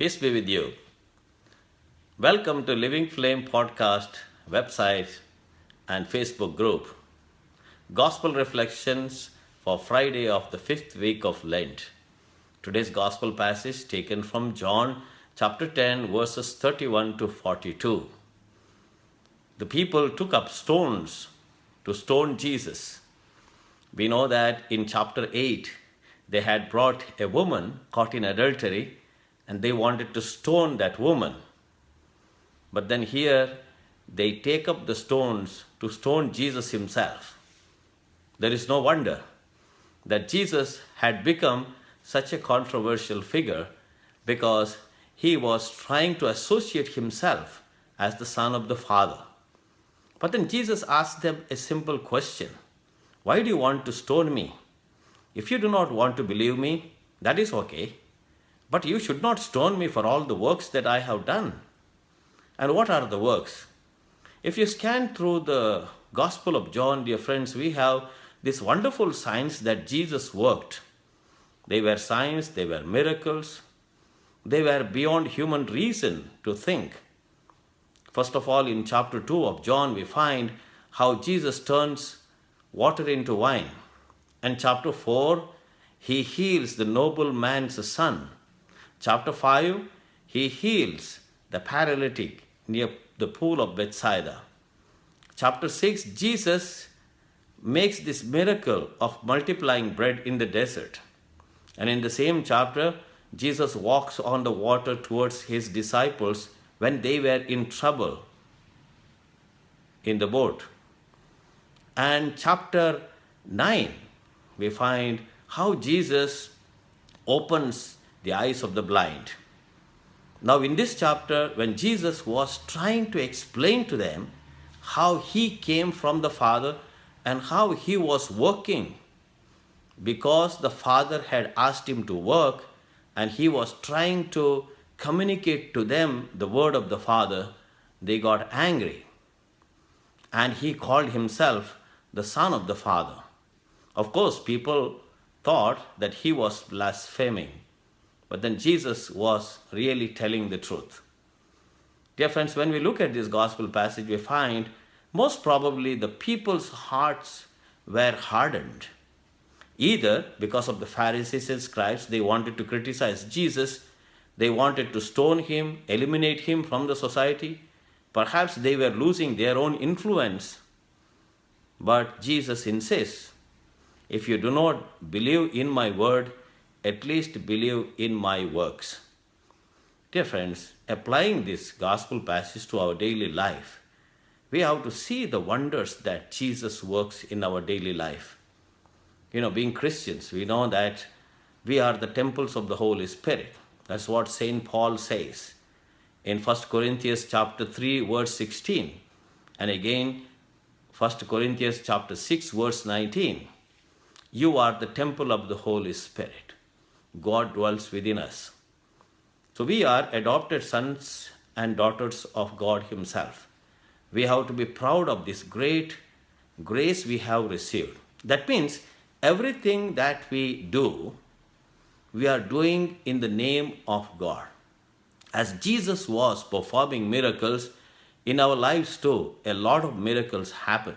Peace be with you. Welcome to Living Flame podcast, website, and Facebook group. Gospel reflections for Friday of the fifth week of Lent. Today's gospel passage taken from John chapter 10, verses 31 to 42. The people took up stones to stone Jesus. We know that in chapter 8, they had brought a woman caught in adultery and they wanted to stone that woman. But then here they take up the stones to stone Jesus himself. There is no wonder that Jesus had become such a controversial figure because he was trying to associate himself as the Son of the Father. But then Jesus asked them a simple question. Why do you want to stone me? If you do not want to believe me, that is okay. But you should not stone me for all the works that I have done. And what are the works? If you scan through the Gospel of John, dear friends, we have these wonderful signs that Jesus worked. They were signs, they were miracles, they were beyond human reason to think. First of all, in chapter 2 of John, we find how Jesus turns water into wine. And chapter 4, he heals the nobleman's son. Chapter 5, he heals the paralytic near the pool of Bethsaida. Chapter 6, Jesus makes this miracle of multiplying bread in the desert. And in the same chapter, Jesus walks on the water towards his disciples when they were in trouble in the boat. And chapter 9, we find how Jesus opens the eyes of the blind. Now in this chapter, when Jesus was trying to explain to them how he came from the Father and how he was working because the Father had asked him to work and he was trying to communicate to them the word of the Father, they got angry. And he called himself the Son of the Father. Of course, people thought that he was blaspheming. But then Jesus was really telling the truth. Dear friends, when we look at this gospel passage, we find most probably the people's hearts were hardened. Either because of the Pharisees and scribes, they wanted to criticize Jesus, they wanted to stone him, eliminate him from the society. Perhaps they were losing their own influence. But Jesus insists, if you do not believe in my word, at least believe in my works. Dear friends, applying this gospel passage to our daily life, we have to see the wonders that Jesus works in our daily life. Being Christians, we know that we are the temples of the Holy Spirit. That's what St. Paul says in 1 Corinthians chapter 3, verse 16. And again, 1 Corinthians chapter 6, verse 19. You are the temple of the Holy Spirit. God dwells within us. So we are adopted sons and daughters of God himself. We have to be proud of this great grace we have received. That means everything that we do, we are doing in the name of God. As Jesus was performing miracles, in our lives too, a lot of miracles happen.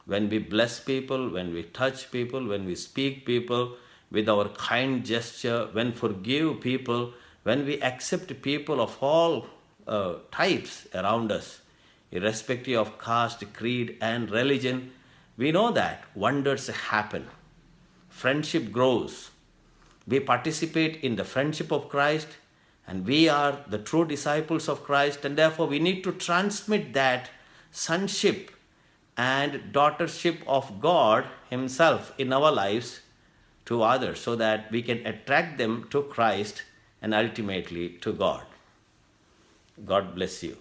When we bless people, when we touch people, when we speak people with our kind gesture, when forgive people, when we accept people of all types around us, irrespective of caste, creed, and religion, we know that wonders happen. Friendship grows. We participate in the friendship of Christ, and we are the true disciples of Christ, and therefore we need to transmit that sonship and daughtership of God himself in our lives to others so that we can attract them to Christ and ultimately to God. God bless you.